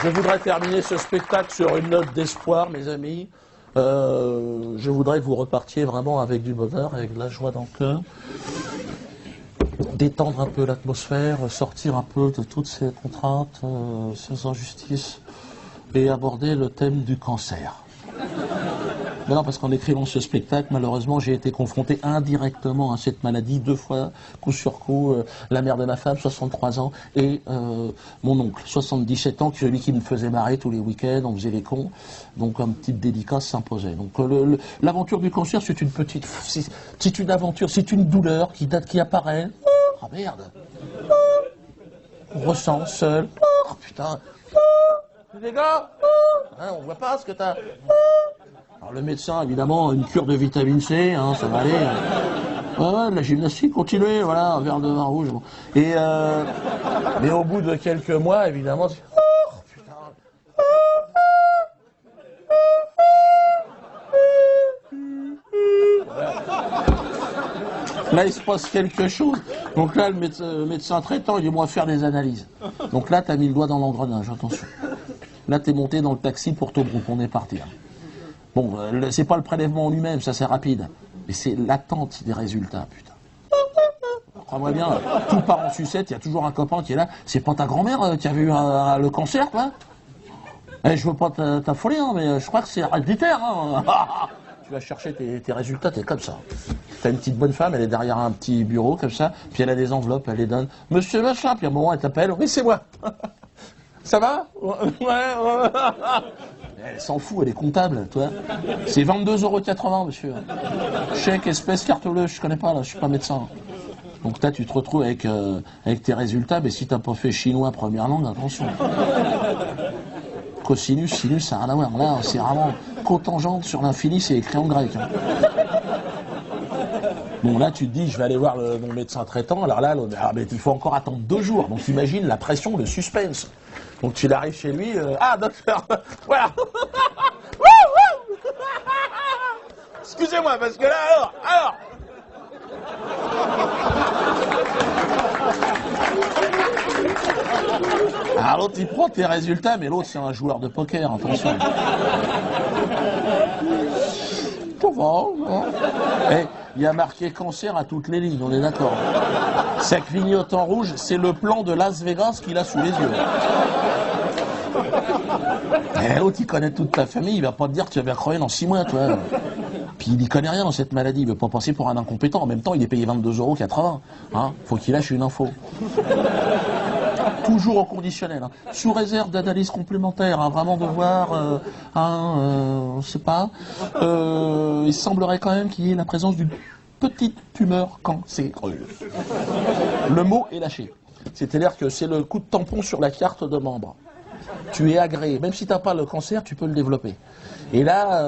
Je voudrais terminer ce spectacle sur une note d'espoir, mes amis. Je voudrais que vous repartiez vraiment avec du bonheur, avec de la joie dans le cœur. Détendre un peu l'atmosphère, sortir un peu de toutes ces contraintes, ces injustices, et aborder le thème du cancer. Mais non, parce qu'en écrivant ce spectacle, malheureusement, j'ai été confronté indirectement à cette maladie, 2 fois, coup sur coup, la mère de ma femme, 63 ans, et mon oncle, 77 ans, celui qui me faisait marrer tous les week-ends, on faisait les cons, donc une petite dédicace s'imposait. Donc l'aventure du cancer, c'est une petite, c'est une aventure, c'est une douleur qui apparaît, oh merde, on ressent seul, oh putain, les gars, hein, on voit pas ce que t'as. Alors le médecin, évidemment, une cure de vitamine C, hein, ça va aller. Ouais, de la gymnastique, continuez, voilà, un verre de vin rouge. Bon. Et mais au bout de quelques mois, évidemment, oh, putain. Voilà. Là, il se passe quelque chose. Donc là, le médecin traitant, il dit, moi, faire des analyses. Donc là, t'as mis le doigt dans l'engrenage, attention. Là, t'es monté dans le taxi pour Tobruk, on est parti. Hein. Bon, c'est pas le prélèvement en lui-même, ça c'est rapide. Mais c'est l'attente des résultats, putain. Crois-moi bien, tout part en sucette, il y a toujours un copain qui est là. C'est pas ta grand-mère qui a vu le cancer, quoi? Je veux pas t'affoler, hein, mais je crois que c'est héréditaire. Hein. Tu vas chercher tes résultats, t'es comme ça. T'as une petite bonne femme, elle est derrière un petit bureau, comme ça, puis elle a des enveloppes, elle les donne. Monsieur machin, puis à un moment, elle t'appelle. Oui, c'est moi. Ça va? Ouais. Elle s'en fout, elle est comptable, toi. C'est 22,80 €, monsieur. Chèque, espèce, carte bleue, je connais pas, là, je suis pas médecin. Donc là, tu te retrouves avec tes résultats, mais si t'as pas fait chinois première langue, attention. Cosinus, sinus, ça n'a rien à voir. Là, c'est vraiment cotangente sur l'infini, c'est écrit en grec. Hein. Bon, là, tu te dis, je vais aller voir mon médecin traitant. Alors là, mais il faut encore attendre 2 jours. Donc, imagine la pression, le suspense. Donc, tu arrives chez lui. Ah, docteur, voilà. Excusez-moi, parce que là, alors. Alors, l'autre, il prend tes résultats, mais l'autre, c'est un joueur de poker, attention. Ça va, hein. Il y a marqué cancer à toutes les lignes, on est d'accord. Ça clignote en rouge, c'est le plan de Las Vegas qu'il a sous les yeux. Et l'autre, il connaît toute ta famille, il va pas te dire que tu vas crever dans 6 mois, toi. Puis il n'y connaît rien dans cette maladie, il veut pas passer pour un incompétent. En même temps, il est payé 22,80 €. Hein, faut qu'il lâche une info. Toujours au conditionnel. Hein. Sous réserve d'analyse complémentaire, hein, vraiment de voir, je sais pas. Il semblerait quand même qu'il y ait la présence d'une petite tumeur cancéreuse. Le mot est lâché. C'est-à-dire que c'est le coup de tampon sur la carte de membre. Tu es agréé. Même si tu n'as pas le cancer, tu peux le développer. Et là,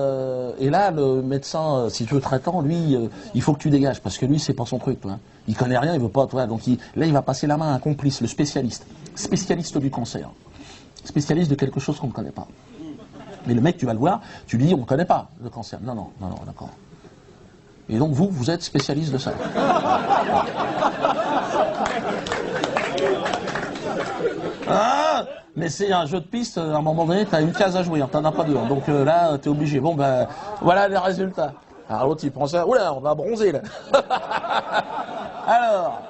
le médecin, si tu veux traitant, lui, il faut que tu dégages, parce que lui, c'est pas son truc, toi. Il connaît rien, il veut pas, toi. Donc là, il va passer la main à un complice, le spécialiste. Spécialiste du cancer. Spécialiste de quelque chose qu'on ne connaît pas. Mais le mec, tu vas le voir, tu lui dis, on ne connaît pas le cancer. Non, d'accord. Et donc, vous êtes spécialiste de ça. Ah, mais c'est un jeu de piste, à un moment donné, tu as une case à jouer, hein, t'en as pas deux. Hein, donc là, tu es obligé. Bon, ben, voilà les résultats. Alors l'autre, il prend ça. Oula, on va bronzer, là. Alors.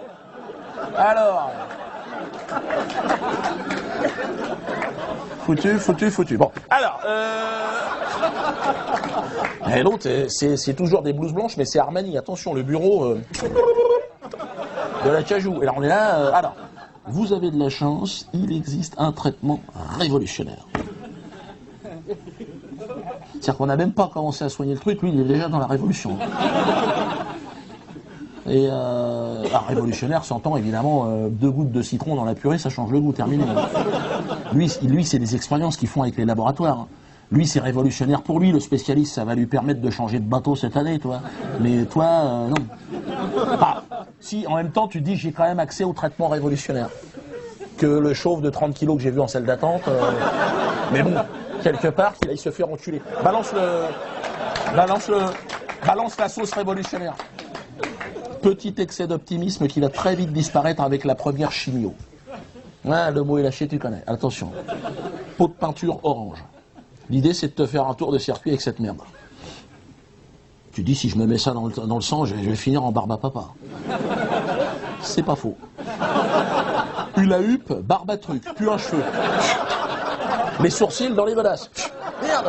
Foutu. Bon, alors. Et l'autre, c'est toujours des blouses blanches, mais c'est Armani. Attention, le bureau de la Cajou. Et là, on est là. Alors. Vous avez de la chance, il existe un traitement révolutionnaire. C'est-à-dire qu'on n'a même pas commencé à soigner le truc, lui il est déjà dans la révolution. Et révolutionnaire s'entend évidemment 2 gouttes de citron dans la purée, ça change le goût, terminé. Lui c'est des expériences qu'ils font avec les laboratoires. Lui c'est révolutionnaire pour lui, le spécialiste, ça va lui permettre de changer de bateau cette année, toi. Mais toi, non. Si, en même temps, tu dis, j'ai quand même accès au traitement révolutionnaire. Que le chauve de 30 kilos que j'ai vu en salle d'attente, mais bon, quelque part, qu'il aille se faire enculer. Balance la sauce révolutionnaire. Petit excès d'optimisme qui va très vite disparaître avec la première chimio. Ouais, le mot est lâché, tu connais. Attention. pot de peinture orange. L'idée, c'est de te faire un tour de circuit avec cette merde. Tu dis, si je me mets ça dans le sang, je vais finir en barbe à papa. C'est pas faux. Une la huppe, barbe à truc, plus un cheveu. Les sourcils dans les godasses. Merde.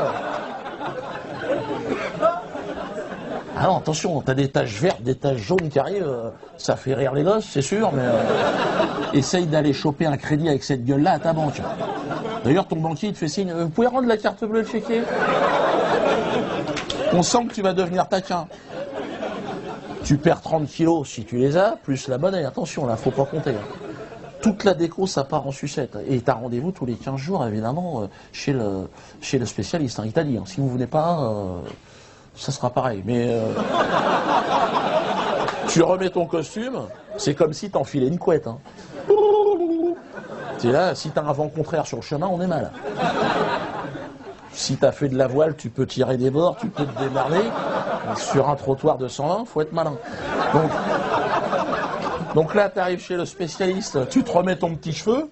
Ah non, attention, t'as des taches vertes, des taches jaunes qui arrivent, ça fait rire les gosses, c'est sûr, mais essaye d'aller choper un crédit avec cette gueule-là à ta banque. D'ailleurs, ton banquier, il te fait signe, vous pouvez rendre la carte bleue, le chéquier? On sent que tu vas devenir taquin. Tu perds 30 kilos si tu les as, plus la monnaie, attention, là, faut pas compter. Toute la déco, ça part en sucette. Et t'as rendez-vous tous les 15 jours, évidemment, chez le spécialiste. Il t'a dit, si vous venez pas, ça sera pareil. Mais tu remets ton costume, c'est comme si t'enfilais une couette. C'est là, si t'as un vent contraire sur le chemin, on est mal. Si t'as fait de la voile, tu peux tirer des bords, tu peux te démerder. Sur un trottoir de 120, faut être malin. Donc là, tu arrives chez le spécialiste, tu te remets ton petit cheveu.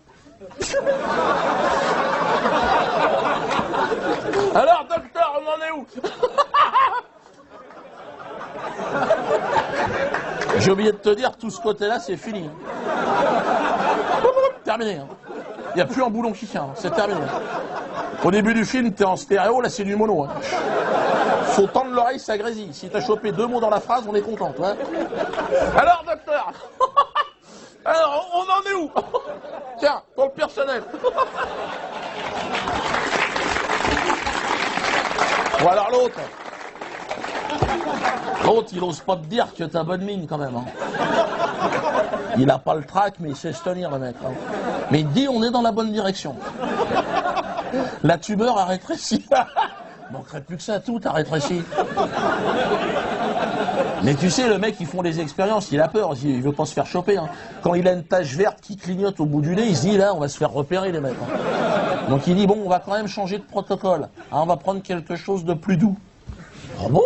Alors, docteur, on en est où? J'ai oublié de te dire, tout ce côté-là, c'est fini. Terminé. Il n'y a plus un boulon qui tient, c'est terminé. Au début du film, t'es en stéréo, là c'est du mono. Faut tendre l'oreille, ça grésille. Si t'as chopé 2 mots dans la phrase, on est content, toi. Alors, docteur. Alors, on en est où? Tiens, pour le personnel. Ou alors l'autre. L'autre, il ose pas te dire que t'as bonne mine quand même. Il a pas le trac, mais il sait se tenir, le mec. Mais il te dit, on est dans la bonne direction. La tumeur a rétréci. Manquerait plus que ça, tout a rétréci. Mais tu sais, le mec, ils font des expériences, il a peur, il veut pas se faire choper. Quand il a une tache verte qui clignote au bout du nez, il se dit, là, on va se faire repérer, les mecs. Donc il dit, bon, on va quand même changer de protocole. On va prendre quelque chose de plus doux. Ah bon?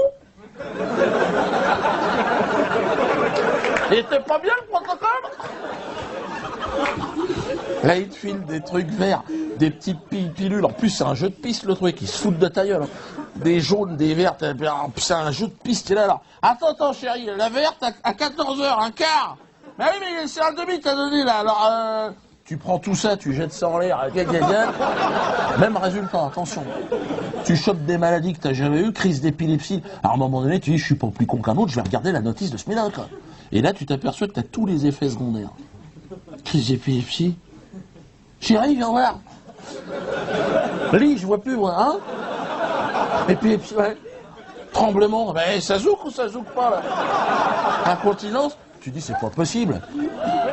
Il était pas bien, le protocole? Là, il te file des trucs verts, des petites pilules. En plus, c'est un jeu de piste, le truc. Ils se foutent de ta gueule. Des jaunes, des vertes. C'est un jeu de piste. Là, alors. Attends, chérie. La verte à 14h, un quart. Mais oui, mais c'est un demi que t'as donné, là. Alors, tu prends tout ça, tu jettes ça en l'air. Même résultat, attention. Tu chopes des maladies que t'as jamais eues, crise d'épilepsie. Alors, à un moment donné, tu dis, je suis pas plus con qu'un autre, je vais regarder la notice de ce médoc. Et là, tu t'aperçois que t'as tous les effets secondaires. Crise d'épilepsie. Chérie, viens voir. Lis, je vois plus, moi, hein? Épilepsie, ouais. Tremblement, ben ça zouk ou ça zouk pas, là? Incontinence, tu dis, c'est pas possible.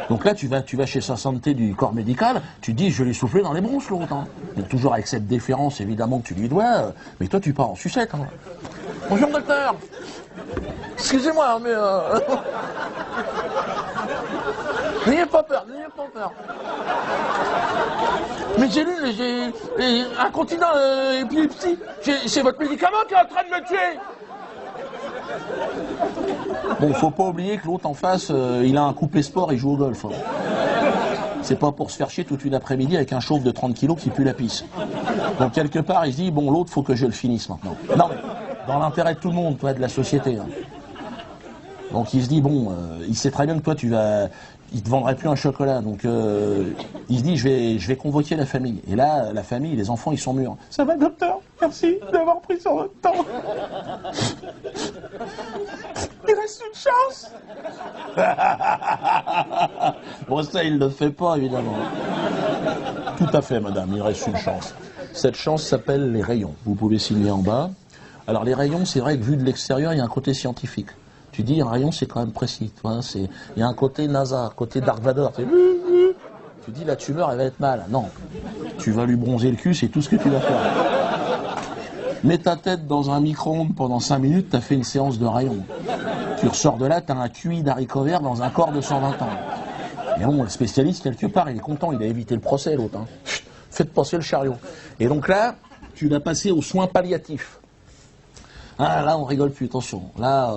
Donc là, tu vas chez sa santé du corps médical, tu dis, je l'ai soufflé dans les bronches, l'autre. Mais toujours avec cette déférence, évidemment, que tu lui dois, mais toi, tu pars en sucette. Bonjour, docteur. Excusez-moi, mais... N'ayez pas peur, n'ayez pas peur. Mais j'ai incontinent, épilepsie. C'est votre médicament qui est en train de me tuer. Bon, faut pas oublier que l'autre en face, il a un coupé sport, il joue au golf. C'est pas pour se faire chier toute une après-midi avec un chauve de 30 kilos qui pue la pisse. Donc quelque part, il se dit, bon, l'autre, faut que je le finisse maintenant. Non, mais dans l'intérêt de tout le monde, toi, de la société. Donc il se dit, bon, il sait très bien que toi, il te vendrait plus un chocolat. Donc il se dit, je vais convoquer la famille. Et là, la famille, les enfants, ils sont mûrs. Ça va, docteur? Merci d'avoir pris sur votre temps. Il reste une chance. Bon, ça, il ne le fait pas, évidemment. Tout à fait, madame, il reste une chance. Cette chance s'appelle les rayons. Vous pouvez signer en bas. Alors, les rayons, c'est vrai que vu de l'extérieur, il y a un côté scientifique. Tu dis, un rayon, c'est quand même précis. Il y a un côté NASA, côté Dark Vador. Tu dis, la tumeur, elle va être mal. Non. Tu vas lui bronzer le cul, c'est tout ce que tu vas faire. Mets ta tête dans un micro-ondes pendant 5 minutes, tu as fait une séance de rayons. Tu ressors de là, tu as un QI d'haricots verts dans un corps de 120 ans. Et bon, le spécialiste, quelque part, il est content, il a évité le procès, l'autre. Faites passer le chariot. Et donc là, tu l'as passé aux soins palliatifs. Ah, là, on rigole plus, attention. Là,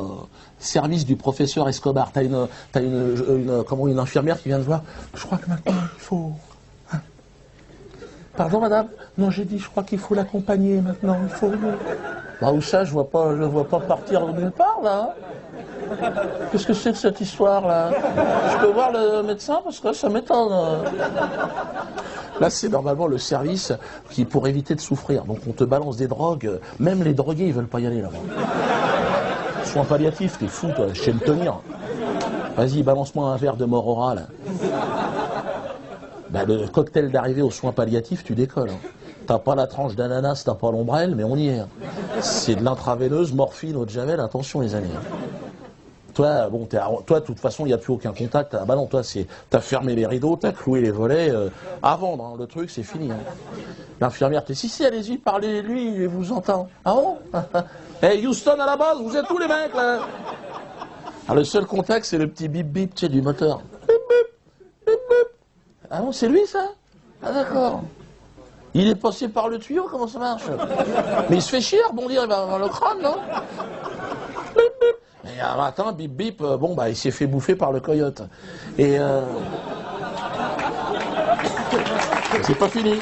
service du professeur Escobar. T'as une infirmière qui vient te voir. Je crois que maintenant, il faut... Pardon, madame? Non, j'ai dit, je crois qu'il faut l'accompagner maintenant. Il faut... Bah, où ça, je le vois pas partir de nulle part, là. Qu'est-ce que c'est que cette histoire-là? Je peux voir le médecin parce que ça m'étonne. Là, c'est normalement le service qui, pour éviter de souffrir. Donc, on te balance des drogues. Même les drogués, ils veulent pas y aller là-bas. Soins palliatifs, t'es fou, toi, je sais me tenir. Vas-y, balance-moi un verre de mort orale. Ben, le cocktail d'arrivée aux soins palliatifs, tu décolles. Hein. T'as pas la tranche d'ananas, t'as pas l'ombrelle, mais on y est. Hein. C'est de l'intraveineuse, morphine, eau de javel, attention les amis. Hein. Toi, bon, toi, de toute façon, il n'y a plus aucun contact. Ah bah non, toi, t'as fermé les rideaux, t'as cloué les volets. À vendre, hein, le truc, c'est fini. Hein. L'infirmière, si, allez-y, parlez-lui, il vous entend. Ah bon? Hey, Houston, à la base, vous êtes tous les mecs, là? Ah, le seul contact, c'est le petit bip-bip, tu sais, du moteur. Bip-bip. Ah bon, c'est lui, ça? Ah d'accord. Il est passé par le tuyau, comment ça marche? Mais il se fait chier, rebondir, il va avoir le crâne, non? Et un matin, bip bip, bon bah il s'est fait bouffer par le coyote. Et c'est pas fini.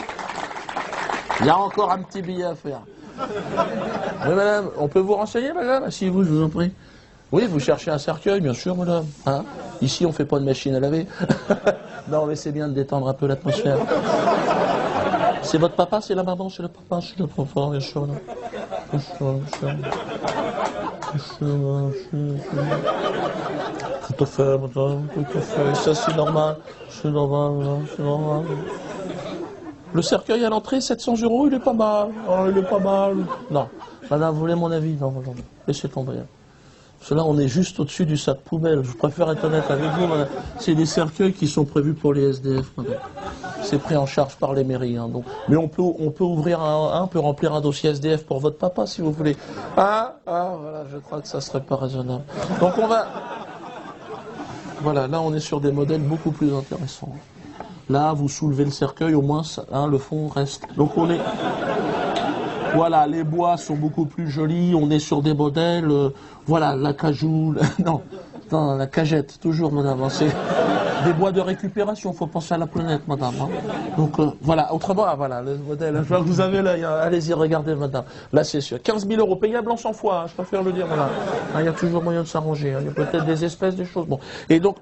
Il y a encore un petit billet à faire. Oui madame, on peut vous renseigner madame? Si vous, je vous en prie. Oui, vous cherchez un cercueil, bien sûr madame. Hein? Ici on fait pas de machine à laver. Non mais c'est bien de détendre un peu l'atmosphère. C'est votre papa, c'est la maman, c'est le papa, c'est le papa, bien sûr. Bien sûr. Tout à fait, madame, tout à fait. Ça, c'est normal. C'est normal, madame, c'est normal. Le cercueil à l'entrée, 700 €, il est pas mal. Oh, il est pas mal. Non. Madame, vous voulez mon avis? Non, madame. Laissez tomber. Parce que là, on est juste au-dessus du sac poubelle. Je préfère être honnête avec vous, madame. C'est des cercueils qui sont prévus pour les SDF, madame. C'est pris en charge par les mairies. Hein, donc. Mais on peut ouvrir on peut remplir un dossier SDF pour votre papa, si vous voulez. Voilà, je crois que ça serait pas raisonnable. Donc on va... Voilà, là on est sur des modèles beaucoup plus intéressants. Là, vous soulevez le cercueil, au moins, le fond reste. Donc on est... Voilà, les bois sont beaucoup plus jolis, on est sur des modèles... voilà, la cajou... Non, la cagette, toujours, madame. Hein, c'est des bois de récupération, il faut penser à la planète, madame. Hein. Donc, voilà, autrement, voilà, le modèle, je vois que vous avez là, allez-y, regardez, madame. Là, c'est sûr. 15 000 € payable en 100 fois, hein, je préfère le dire, voilà. Il y a toujours moyen de s'arranger, hein, il y a peut-être des espèces, des choses. Bon. Et donc,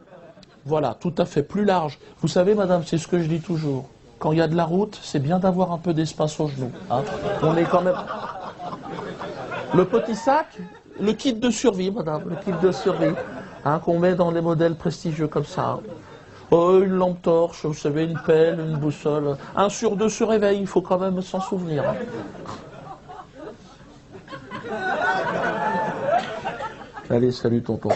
voilà, tout à fait, plus large. Vous savez, madame, c'est ce que je dis toujours. Quand il y a de la route, c'est bien d'avoir un peu d'espace aux genoux. Hein. On est quand même... Le petit sac, le kit de survie, madame, le kit de survie. Hein, qu'on met dans les modèles prestigieux comme ça. Oh, une lampe torche, vous savez, une pelle, une boussole. 1 sur 2 se réveille, il faut quand même s'en souvenir. Hein. Allez, salut tonton.